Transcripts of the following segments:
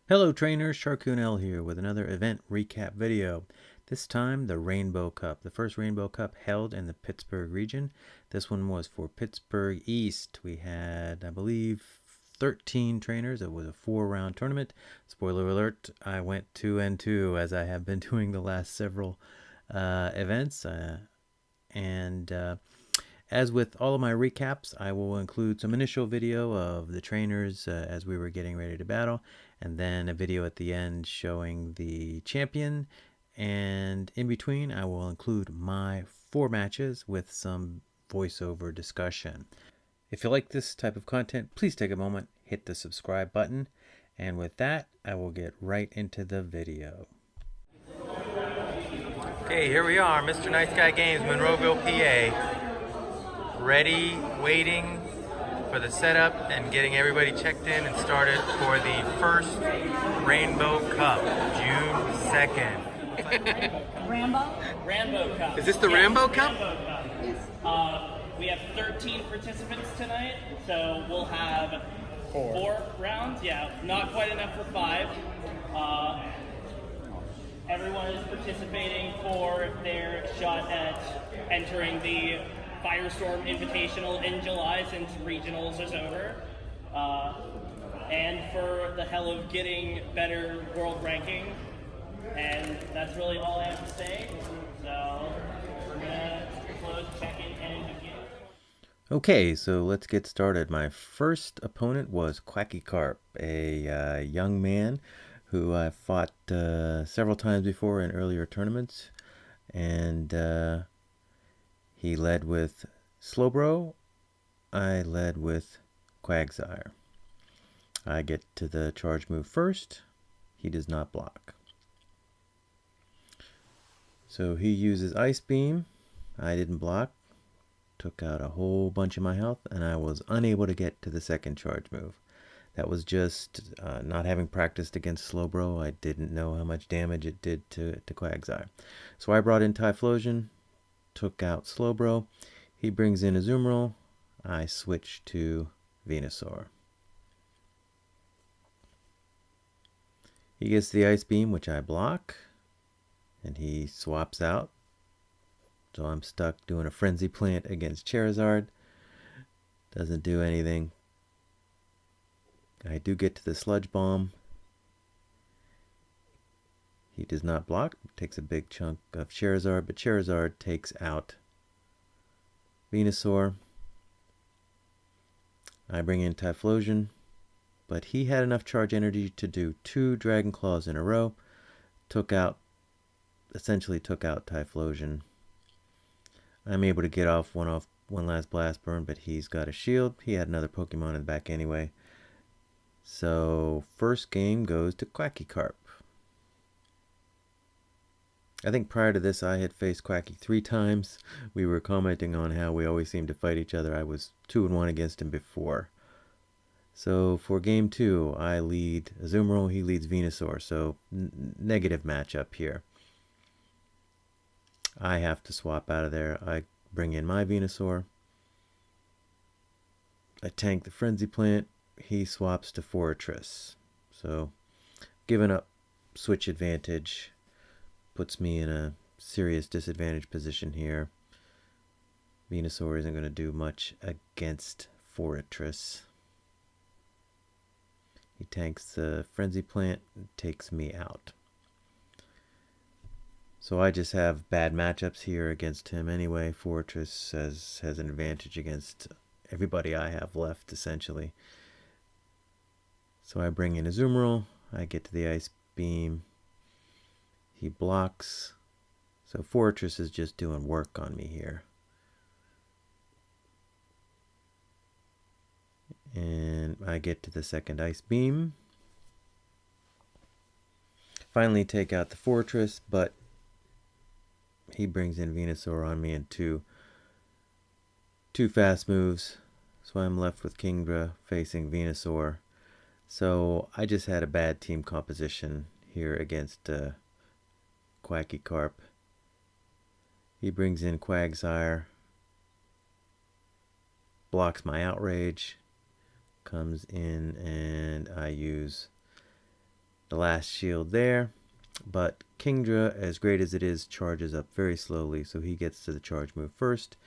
Hello trainers, Sharkoon here with another event recap video. This time the Rainbow Cup, the first Rainbow Cup held in the Pittsburgh region. This one was for Pittsburgh East. We had, I believe, 13 trainers. It was a 4-round tournament. Spoiler alert, I went 2-2 as I have been doing the last several events. As with all of my recaps, I will include some initial video of the trainers as we were getting ready to battle, and then a video at the end showing the champion, and in between I will include my 4 matches with some voiceover discussion. If you like this type of content, please take a moment, hit the subscribe button, and with that, I will get right into the video. Okay, here we are, Mr. Nice Guy Games, Monroeville, PA. Ready, waiting for the setup and getting everybody checked in and started for the first Rainbow Cup, June 2nd. Rainbow Cup. Is this the Rainbow Cup? Rainbow Cup. Yes. We have 13 participants tonight, so we'll have 4 rounds. Yeah, not quite enough for 5. Everyone is participating for their shot at entering the Firestorm Invitational in July since regionals is over, and for the hell of getting better world ranking, and that's really all I have to say. So we're gonna close, check in, and begin. Okay, so let's get started. My first opponent was Quacky Carp, a young man who I've fought several times before in earlier tournaments, and he led with Slowbro. I led with Quagsire. I get to the charge move first. He does not block. So he uses Ice Beam. I didn't block. Took out a whole bunch of my health, and I was unable to get to the second charge move. That was just not having practiced against Slowbro. I didn't know how much damage it did to Quagsire. So I brought in Typhlosion. Took out Slowbro. He brings in Azumarill. I switch to Venusaur. He gets the Ice Beam, which I block, and he swaps out. So I'm stuck doing a Frenzy Plant against Charizard. Doesn't do anything. I do get to the Sludge Bomb. He does not block, takes a big chunk of Charizard, but Charizard takes out Venusaur. I bring in Typhlosion, but he had enough charge energy to do 2 Dragon Claws in a row. Essentially took out Typhlosion. I'm able to get off one last Blast Burn, but he's got a shield. He had another Pokemon in the back anyway. So first game goes to Quacky Carp. I think prior to this I had faced Quacky 3 times. We were commenting on how we always seemed to fight each other. I was 2-1 against him before. So for game 2 I lead Azumarill, he leads Venusaur, so negative matchup here. I have to swap out of there. I bring in my Venusaur. I tank the Frenzy Plant. He swaps to Fortress. So giving up switch advantage puts me in a serious disadvantage position here. Venusaur isn't going to do much against Fortress. He tanks the Frenzy Plant and takes me out. So I just have bad matchups here against him anyway. Fortress has an advantage against everybody I have left, essentially. So I bring in Azumarill. I get to the Ice Beam. He blocks. So Fortress is just doing work on me here. And I get to the second Ice Beam. Finally take out the Fortress, but he brings in Venusaur on me in two fast moves. So I'm left with Kingdra facing Venusaur. So I just had a bad team composition here against Quacky Carp. He brings in Quagsire, blocks my Outrage, comes in and I use the last shield there. But Kingdra, as great as it is, charges up very slowly, so he gets to the charge move first.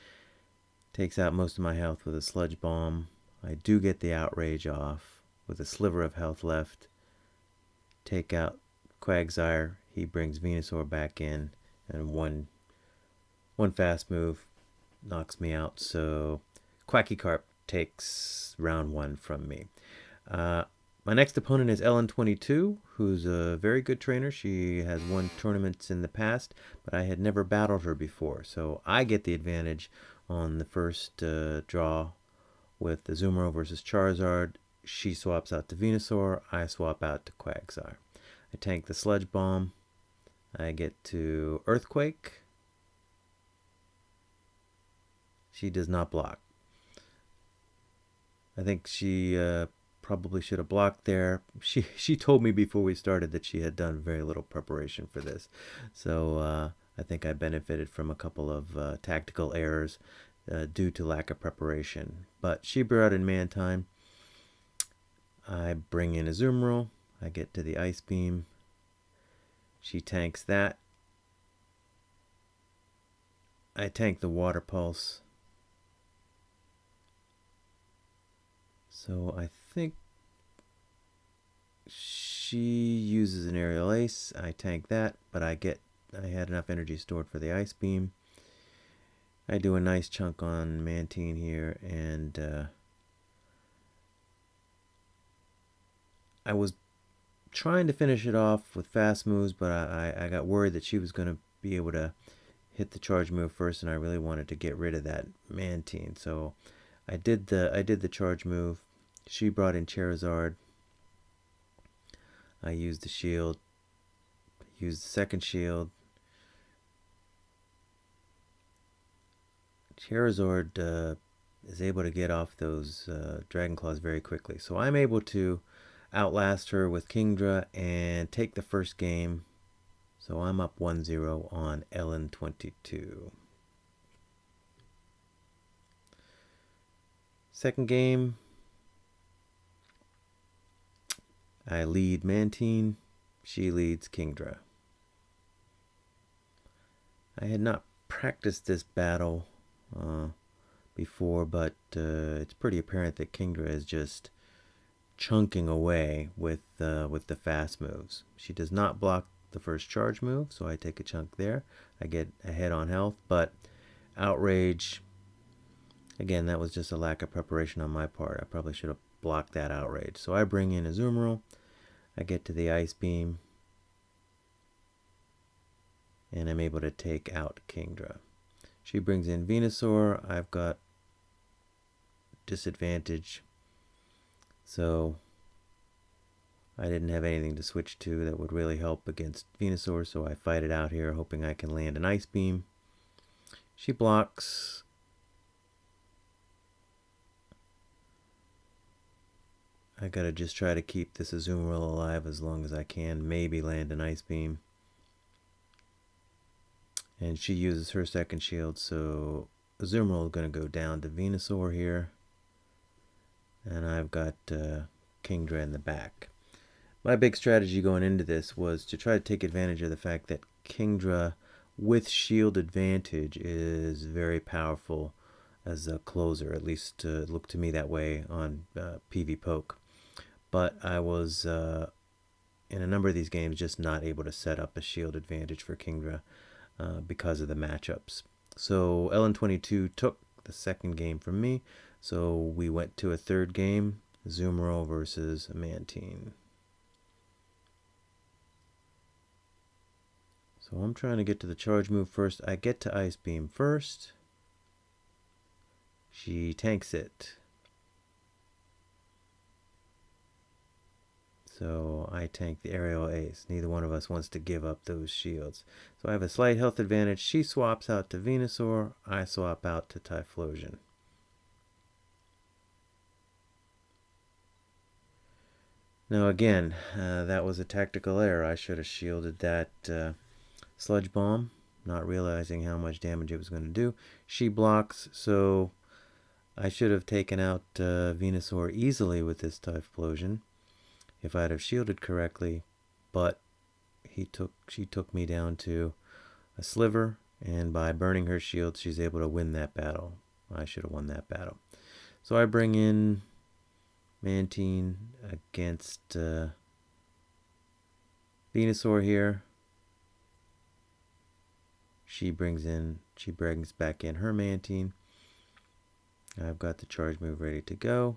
Takes out most of my health with a Sludge Bomb. I do get the Outrage off with a sliver of health left. Take out Quagsire. He brings Venusaur back in, and one fast move knocks me out. So Quacky Carp takes round 1 from me. My next opponent is Ellen22, who's a very good trainer. She has won tournaments in the past, but I had never battled her before. So I get the advantage on the first draw with the Azumarill versus Charizard. She swaps out to Venusaur. I swap out to Quagsire. I tank the Sludge Bomb. I get to Earthquake. She does not block. I think she probably should have blocked there. She told me before we started that she had done very little preparation for this. So I think I benefited from a couple of tactical errors due to lack of preparation. But she brought in Mantine. I bring in Azumarill. I get to the Ice Beam. She tanks that. I tank the Water Pulse. So I think she uses an Aerial Ace. I tank that, but I had enough energy stored for the Ice Beam. I do a nice chunk on Mantine here, and I was trying to finish it off with fast moves, but I got worried that she was going to be able to hit the charge move first, and I really wanted to get rid of that Mantine. So I did the charge move. She brought in Charizard. I used the shield. Used the second shield. Charizard is able to get off those Dragon Claws very quickly. So I'm able to outlast her with Kingdra and take the first game. So I'm up 1-0 on Ellen22. Second game, I lead Mantine. She leads Kingdra. I had not practiced this battle before, but it's pretty apparent that Kingdra is just chunking away with the fast moves. She does not block the first charge move, so I take a chunk there. I get ahead on health, but Outrage, again, that was just a lack of preparation on my part. I probably should have blocked that Outrage. So I bring in Azumarill. I get to the Ice Beam, and I'm able to take out Kingdra. She brings in Venusaur. I've got disadvantage, so I didn't have anything to switch to that would really help against Venusaur, so I fight it out here, hoping I can land an Ice Beam. She blocks. I gotta just try to keep this Azumarill alive as long as I can, maybe land an Ice Beam. And she uses her second shield, so Azumarill is gonna go down to Venusaur here. And I've got Kingdra in the back. My big strategy going into this was to try to take advantage of the fact that Kingdra with shield advantage is very powerful as a closer. At least it looked to me that way on PV Poke. But I was, in a number of these games, just not able to set up a shield advantage for Kingdra because of the matchups. So Ellen22 took the second game from me. So we went to a third game, Azumarill versus Mantine. So I'm trying to get to the charge move first. I get to Ice Beam first. She tanks it. So I tank the Aerial Ace. Neither one of us wants to give up those shields. So I have a slight health advantage. She swaps out to Venusaur. I swap out to Typhlosion. Now again, that was a tactical error. I should have shielded that Sludge Bomb, not realizing how much damage it was going to do. She blocks, so I should have taken out Venusaur easily with this Typhlosion if I'd have shielded correctly. but she took me down to a sliver, and by burning her shield, she's able to win that battle. I should have won that battle. So I bring in Mantine against Venusaur here. She brings back in her Mantine. I've got the charge move ready to go.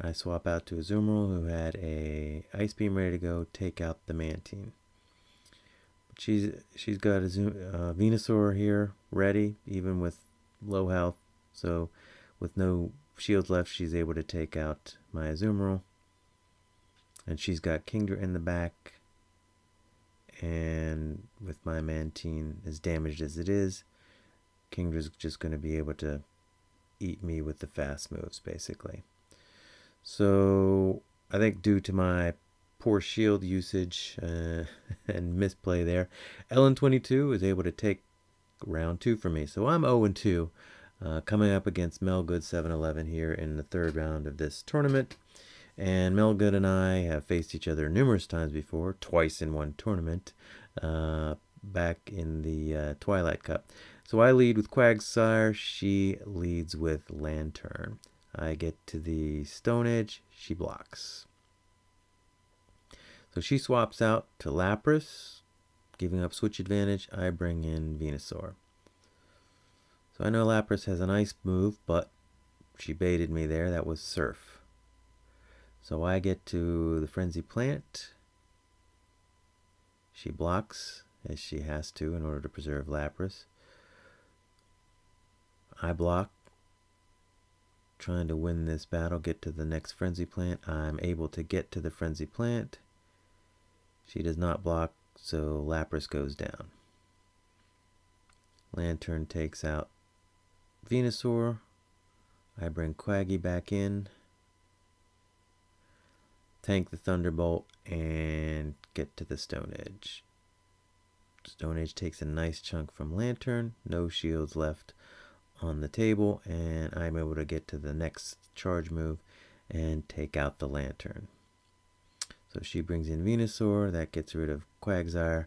I swap out to Azumarill, who had a Ice Beam ready to go, take out the Mantine. But she's got a Venusaur here ready, even with low health. So with no shields left, she's able to take out my Azumarill. And she's got Kingdra in the back. And with my Mantine as damaged as it is, Kingdra's just going to be able to eat me with the fast moves, basically. So I think due to my poor shield usage and misplay there, Ellen22 is able to take round 2 for me. So I'm 0-2 coming up against Melgood 7-11 here in the third round of this tournament. And Melgood and I have faced each other numerous times before, twice in one tournament, back in the Twilight Cup. So I lead with Quagsire, she leads with Lantern. I get to the Stone Edge, she blocks. So she swaps out to Lapras, giving up switch advantage. I bring in Venusaur. So I know Lapras has an ice move, but she baited me there. That was Surf. So I get to the Frenzy Plant. She blocks, as she has to in order to preserve Lapras. I block, trying to win this battle, get to the next Frenzy Plant. I'm able to get to the Frenzy Plant. She does not block, so Lapras goes down. Lantern takes out Venusaur. I bring Quaggy back in, tank the Thunderbolt, and get to the Stone Edge. Stone Edge takes a nice chunk from Lantern. No shields left on the table, and I'm able to get to the next charge move and take out the Lantern. So she brings in Venusaur. That gets rid of Quagsire.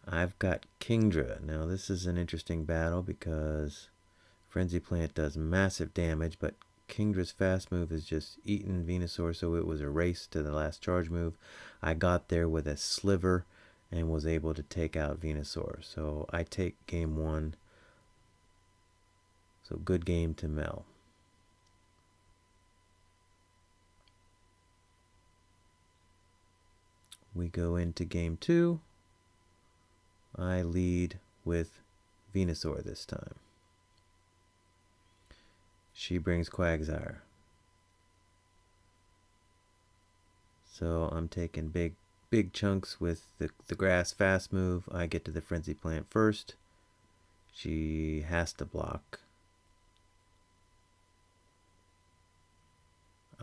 I've got Kingdra. Now this is an interesting battle because Frenzy Plant does massive damage, but Kingdra's fast move is just eating Venusaur, so it was a race to the last charge move. I got there with a sliver and was able to take out Venusaur. So I take game 1. So good game to Mel. We go into game 2. I lead with Venusaur this time. She brings Quagsire. So I'm taking big chunks with the grass fast move. I get to the Frenzy Plant first. She has to block.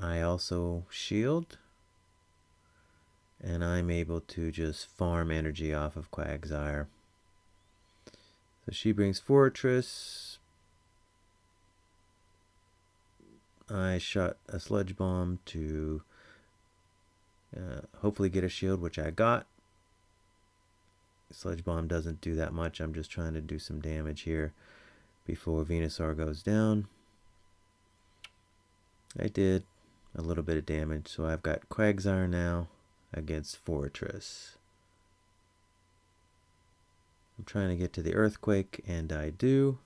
I also shield, and I'm able to just farm energy off of Quagsire. So she brings Fortress. I shot a Sludge Bomb to hopefully get a shield, which I got. Sludge Bomb doesn't do that much. I'm just trying to do some damage here before Venusaur goes down. I did a little bit of damage, so I've got Quagsire now against Fortress. I'm trying to get to the Earthquake, and I do.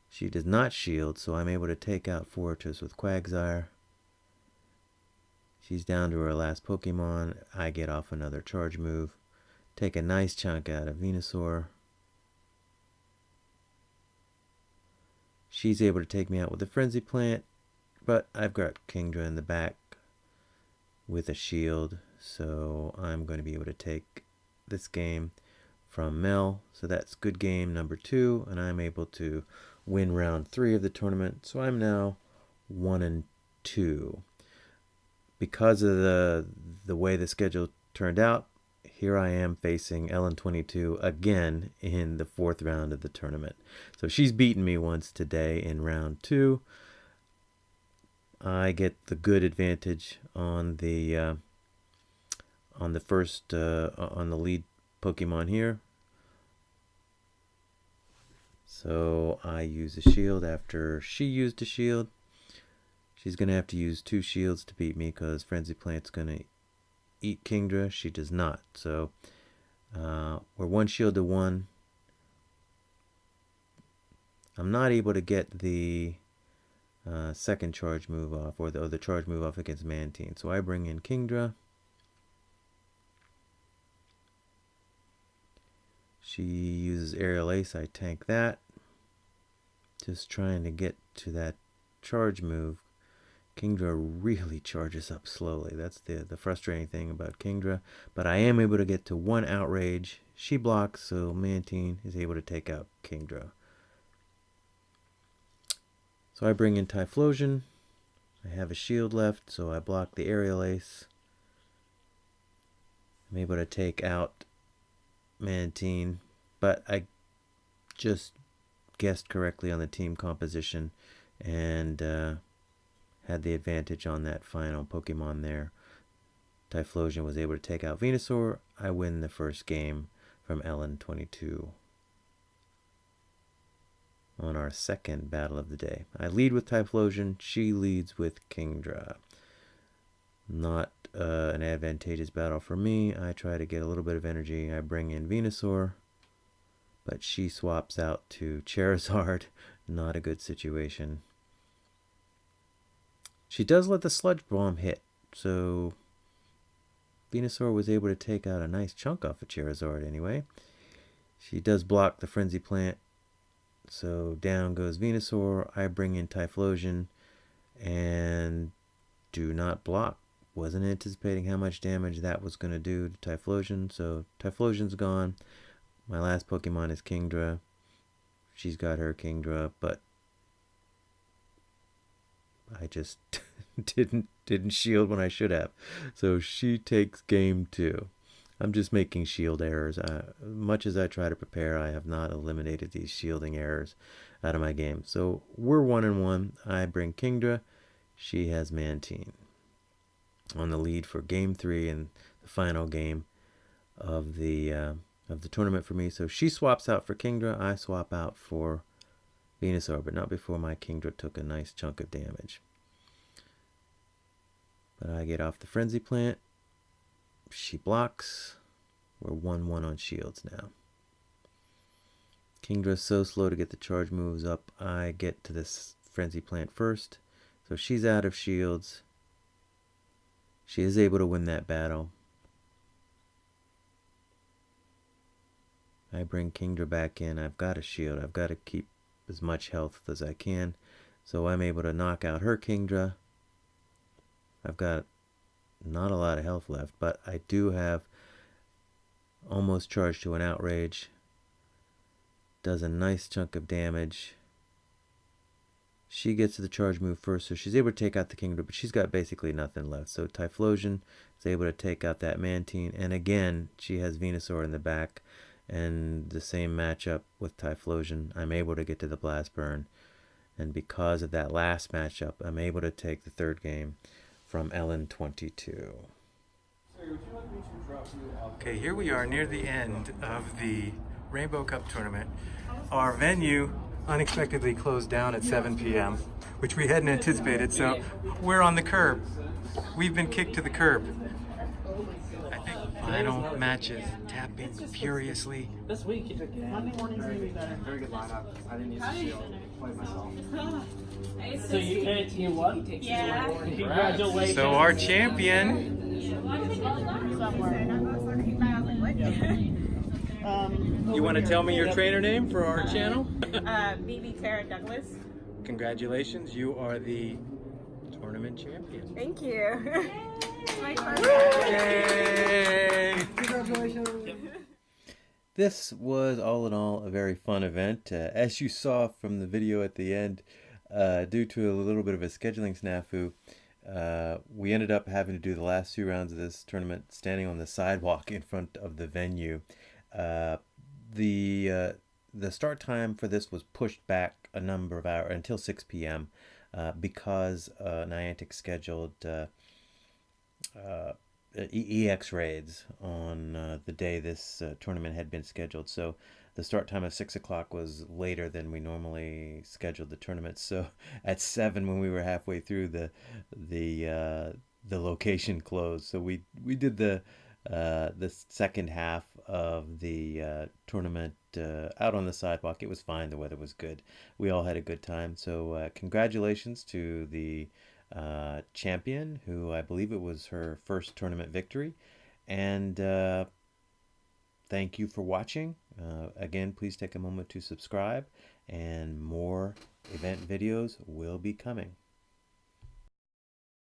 She does not shield, so I'm able to take out Fortress with Quagsire. She's down to her last Pokemon. I get off another charge move. Take a nice chunk out of Venusaur. She's able to take me out with a Frenzy Plant, but I've got Kingdra in the back with a shield, so I'm going to be able to take this game from Mel. So that's good game number 2, and I'm able to win round 3 of the tournament. So I'm now 1-2. Because of the way the schedule turned out, here I am facing Ellen22 again in the 4th round of the tournament. So she's beaten me once today in round 2. I get the good advantage on the first on the lead Pokemon here. So I use a shield after she used a shield. She's gonna have to use 2 shields to beat me because Frenzy Plant's gonna eat Kingdra. She does not. So we're 1 shield to 1. I'm not able to get the second charge move off, or the charge move off against Mantine. So I bring in Kingdra. She uses Aerial Ace. I tank that. Just trying to get to that charge move. Kingdra really charges up slowly. That's the frustrating thing about Kingdra. But I am able to get to 1 Outrage. She blocks, so Mantine is able to take out Kingdra. So I bring in Typhlosion. I have a shield left, so I block the Aerial Ace. I'm able to take out Mantine, but I just guessed correctly on the team composition and had the advantage on that final Pokemon there. Typhlosion was able to take out Venusaur. I win the first game from Ellen22 on our second battle of the day. I lead with Typhlosion. She leads with Kingdra. Not an advantageous battle for me. I try to get a little bit of energy. I bring in Venusaur, but she swaps out to Charizard. Not a good situation. She does let the Sludge Bomb hit, so Venusaur was able to take out a nice chunk off of Charizard anyway. She does block the Frenzy Plant, so down goes Venusaur. I bring in Typhlosion and do not block. Wasn't anticipating how much damage that was going to do to Typhlosion, so Typhlosion's gone. My last Pokemon is Kingdra. She's got her Kingdra, but I just didn't shield when I should have. So she takes game 2. I'm just making shield errors. Much as I try to prepare, I have not eliminated these shielding errors out of my game. So we're 1-1. I bring Kingdra. She has Mantine on the lead for game 3 and the final game of the tournament for me. So she swaps out for Kingdra. I swap out for Venusaur, but not before my Kingdra took a nice chunk of damage. But I get off the Frenzy Plant. She blocks. We're 1-1 on shields now. Kingdra's so slow to get the charge moves up. I get to this Frenzy Plant first. So she's out of shields. She is able to win that battle. I bring Kingdra back in. I've got a shield. I've got to keep as much health as I can. So I'm able to knock out her Kingdra. I've got not a lot of health left, but I do have almost charged to an Outrage. Does a nice chunk of damage. She gets to the charge move first, so she's able to take out the Kingdra, but she's got basically nothing left. So Typhlosion is able to take out that Mantine, and again, she has Venusaur in the back, and the same matchup with Typhlosion. I'm able to get to the Blast Burn, and because of that last matchup, I'm able to take the third game from Ellen22. Okay, here we are near the end of the Rainbow Cup tournament. Our venue unexpectedly closed down at 7 p.m., which we hadn't anticipated, so we're on the curb. We've been kicked to the curb. I think final matches tapping furiously. This week, Monday morning's gonna be better. Very good lineup. I didn't use the shield. Played myself. So you made it to you what? Yeah. Congratulations. So our champion, you want to tell me your trainer name for our channel? BB Tara Douglas. Congratulations, you are the tournament champion. Thank you. It's my first Yay! Congratulations. This was all in all a very fun event. As you saw from the video at the end, due to a little bit of a scheduling snafu, we ended up having to do the last 2 rounds of this tournament standing on the sidewalk in front of the venue. The start time for this was pushed back a number of hours until 6 p.m. because Niantic scheduled EX raids on the day this tournament had been scheduled. So the start time of 6 o'clock was later than we normally scheduled the tournament. So at 7, when we were halfway through, the location closed. So we did the second half of the tournament out on the sidewalk. It was fine. The weather was good. We all had a good time. So congratulations to the champion, who I believe it was her first tournament victory. And thank you for watching. Again, please take a moment to subscribe, and more event videos will be coming.